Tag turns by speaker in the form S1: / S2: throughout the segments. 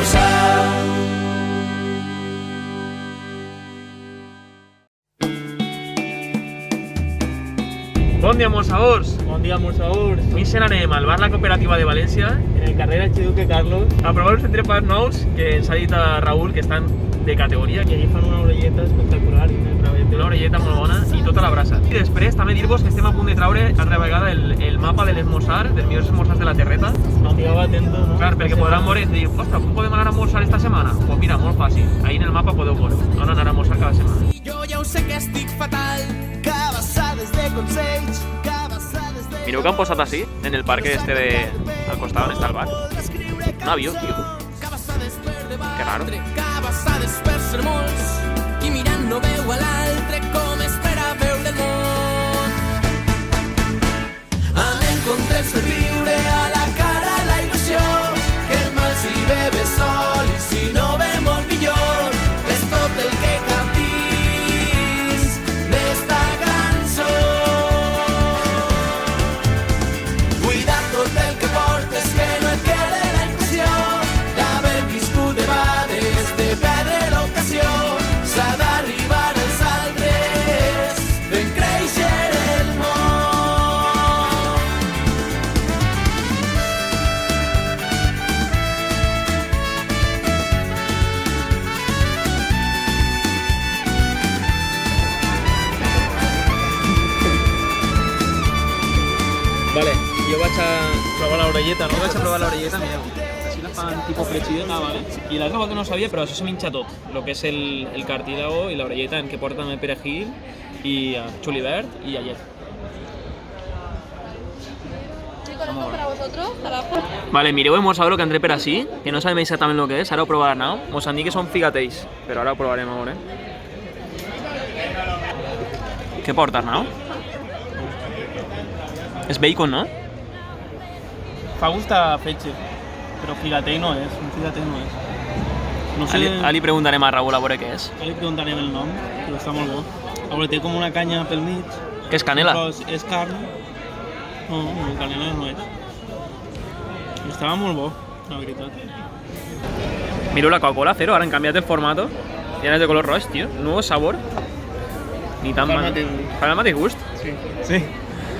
S1: esmorzar.
S2: Bon dia, morsadors!
S3: Bon dia, morsadors!
S2: Avui se n'anem al bar La Cooperativa de València
S3: En el carrer Arxiduque Carlos,
S2: a provar uns entrepans nous que ens ha dit a Raül que estan de categoria.
S3: que allí fan una orelleta espectacular i
S2: Una orelleta molt bona i tota la brasa. I després també dir-vos que estem a punt de traure altra vegada el mapa de l'esmorzar, dels millors esmorzars de la terreta.
S3: M'andigava atento, no?
S2: Clar, perquè podran veure i dir, ostres, com podem anar a esmorzar esta setmana? Doncs mira, molt fàcil. Ahí en el mapa podeu veure on anar a esmorzar cada setmana.
S4: Jo ja ho sé que estic fatal, cabassades de consells, cabassades de...
S2: Mireu que han posat així, en el parc este de... al costat on està el bar. Un avió, tio.
S4: Cabassades per
S2: Que
S4: debatre,
S2: raro.
S4: cabassades per ser molts, qui mirant no veu a l'altre com espera veure el món. Anem contents per viure a la cara la il·lusió, que el mal si ve ve sol i si no ve molt millor, és tot el que cal dins d'esta cançó. Cuida tot el que portes, que no et quede la impressió d'haver viscut debades, de perdre l'ocasió. S'ha d'arribar als altres, fent créixer el món.
S2: Vale, jo vaig a
S3: Prova l'orelleta, no?
S2: vaig a provar l'orelleta, mireu. Així la fan tipus frechideta, vale? I l'altra volta no sabia, però això se m'hinxa tot. Lo que és el cartílago i l'orelleta, en què porta també perejil i julivert i llet.
S5: Chicos, esto es para vosotros, para...
S2: Vale, mireu hemos sabido lo que entré per així, que no sabem exactament lo que és, ara ho provarà Arnau. Mos han dit que són figatells, però ara ho provarem a veure. Què porta Arnau? És bacon, no?
S3: Fa gust a fetge, però figatell no és, un figatell no és. No sé,
S2: Ara li preguntarem a Raül a veure què és.
S3: ja li preguntarem el nom, però està molt bo. A veure, té com una canya pel mig,
S2: Què és canela?
S3: però és carn. No, no, canela no és. Estava molt bo, la veritat.
S2: Mireu la Coca-Cola Cero, ara han canviat el formato. I ara és de color roig, tio. Nuevo sabor. Ni tan
S3: Fa el
S2: mal.
S3: mateix gust.
S2: Fa el mateix gust?
S3: Sí,
S2: Sí.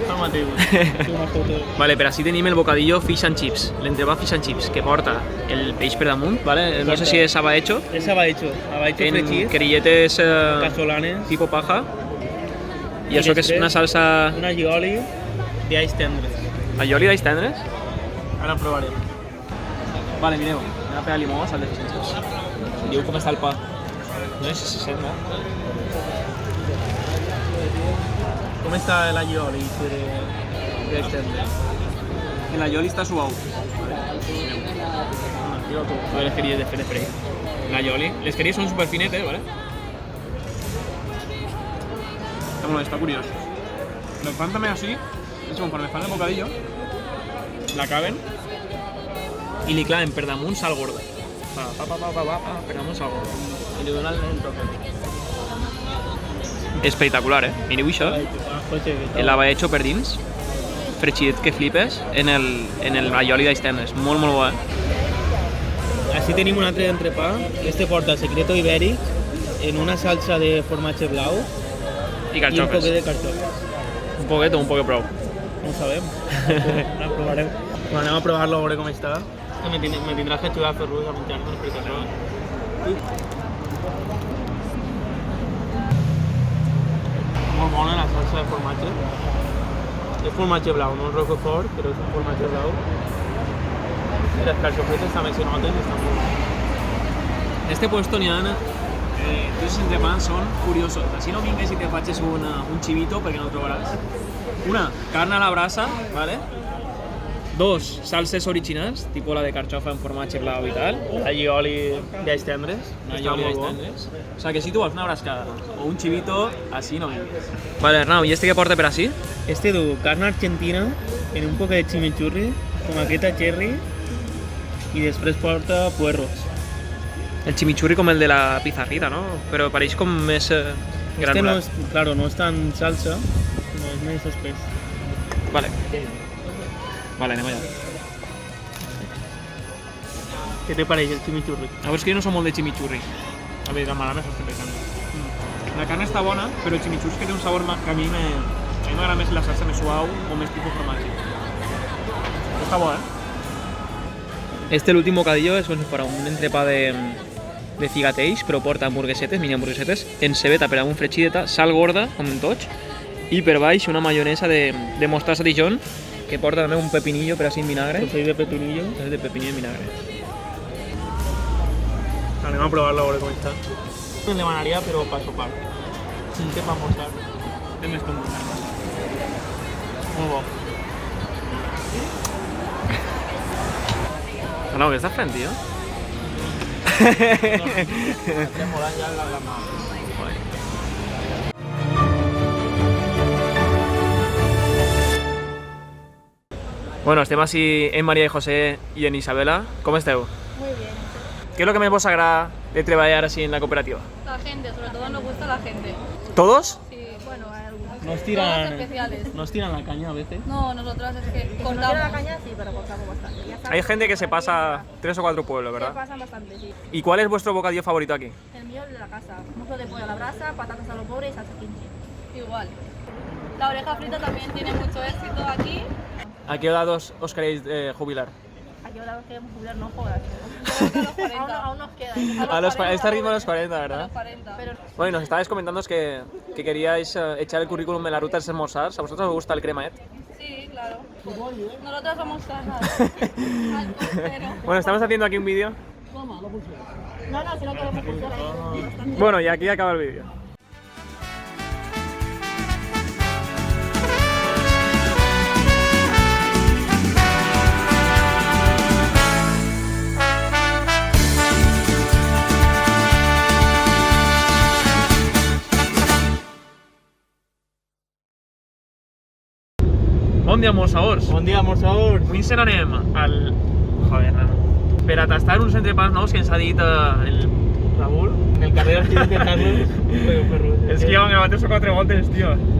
S3: fa el mateix gust. Té una foto.
S2: Vale, per així tenim el bocadillo fish and chips, l'entrebat fish and chips, que porta el peix per damunt, vale? No sé si és abahecho,
S3: És abahecho
S2: en
S3: fregit,
S2: crilletes
S3: casolanes,
S2: tipo paja, i
S3: I
S2: això que és
S3: després
S2: una salsa
S3: un allioli d'alls tendres.
S2: aioli d'alls tendres.
S3: Ara provarem.
S2: Vale, mireu, anem a pegar limó al de fish and chips. Diu com està el pa. No sé si se sent, no?
S3: Com està l'allioli d'alls tendres?
S2: El aioli està suau.
S3: Tira tu.
S2: A les queries de fer de freir. L'aioli. Les queries són superfinetes, ¿vale? Está bueno, está curioso. Lo fan també així, és conforme fan el bocadillo, l'acaben i li claven per damunt sal gorda. Per damunt sal gorda. I li donen el toque. Espectacular, Mireu això. El abahecho per dins, fregidet que flipes, en el aioli d'alls tendres. Molt, molt bo,
S3: Així tenim un altre entrepà. Este porta secreto ibèric en una salsa de formatge blau
S2: I
S3: i un poquet
S2: carxofes.
S3: de carxofes.
S2: Un poquet o un poquet prou.
S3: No ho sabem. Ara provarem. Bueno, anem a provar-lo a veure com està. Me tindràs que ajudar a fer ruïs a menjar-nos perquè això... Molt bona la salsa de formatge. És formatge blau, no és roquefort, però és un formatge blau. I les carxofetes també se noten i estan molt bones.
S2: En este puesto n'hi ha tots els entrepans són curiosos. Així no vingues i te facis un chivito perquè no ho trobaràs. Una, carn a la brasa, ¿vale? Dos, salses originals, tipo la de carxofa en formatge blau i tal.
S3: Allioli d'alls tendres.
S2: Una
S3: està
S2: aioli
S3: molt bo.
S2: d'estendres. O sea que si tu vols una brascada o un chivito, así no vingues. Vale, Arnau, ¿y este què porta per així?
S3: Este du carn argentina en un poc de chimichurri, tomaqueta cherry i després porta puerros.
S2: El chimichurri com el de la pizarrita, ¿no? Però pareix com més
S3: Este no
S2: granulat.
S3: és, claro, no és tan salsa, no és més espès.
S2: Vale. Vale, anem allà.
S3: ¿Qué te parece el chimichurri?
S2: A veure, és que jo no soc molt de chimichurri.
S3: A ver, la mala me estic pensant.
S2: La carn està bona, però el chimichurri és que té un sabor que a mi m'agrada més la salsa més suau o més tipus formatge. Però està bo,
S1: Este, el últim bocadillo, és com si fos un entrepà de cigateix, però porta hamburguesetes, mini hamburguesetes, encebeta per damunt fregida, sal gorda, com en tots, i per baix una maionesa de mostassa Dijon, que porta també un pepinillo per així en vinagre.
S3: Sofreix de pepinillo.
S1: És de pepinillo en vinagre.
S3: Anem a provar-lo a veure com està. Me demanaria, però per sopar. Què per almorzar?
S2: té més com
S3: Molt bo.
S2: No, què estàs fent, tio?
S3: Estem molant ja la mà.
S2: Bueno, estem així en María y José y en Isabela. ¿Cómo esteu?
S5: Muy bien.
S2: ¿Qué es lo que más vos agrada de trabajar así en la cooperativa?
S5: La gente, sobre todo nos gusta la gente.
S2: ¿Todos?
S5: Sí, bueno, hay algunos.
S3: Nos
S5: Todos
S3: tiran,
S5: especiales.
S3: nos tiran la caña a veces.
S5: No, nosotras es que
S6: Nos
S5: contamos.
S6: tira la caña, sí, pero cortamos bastante. Ya sabes,
S2: Hay gente que se pasa 3 o 4 pueblos,
S6: se
S2: ¿verdad?
S6: pasan bastante, sí.
S2: ¿Y cuál es vuestro bocadillo favorito aquí?
S6: El mío es de la casa. Muslo de pollo a la brasa, patatas a lo pobre y salsa kimchi.
S5: Igual. La oreja frita también tiene mucho éxito aquí.
S2: ¿A qué edad os queréis jubilar?
S6: Aquí ahora nos queremos jubilar, no jodas.
S5: Yo creo que a los 40.
S6: Aún nos queda.
S2: A este ritmo a los 40,
S5: A
S2: ¿verdad?
S5: los 40.
S6: Pero
S2: Bueno, y nos estabais comentando que queríais echar el currículum en la ruta de almorzar. ¿A vosotros os gusta el cremaet?
S5: Sí, claro. Nosotras somos casas. Pero...
S2: Bueno, estamos haciendo aquí un vídeo.
S6: no, si no queremos pulsar ahí.
S2: Bueno, y aquí acaba el vídeo. Bon dia, almoçadors.
S3: Bon dia, almorzadors.
S2: Avui se n'anem al... Joder, nano. Per a tastar uns entrepans nous que ens ha dit el...
S3: Raúl, en el carrer Arquitecte Carlos.
S2: És que ja ho han gravat 3 o 4 voltes, tio.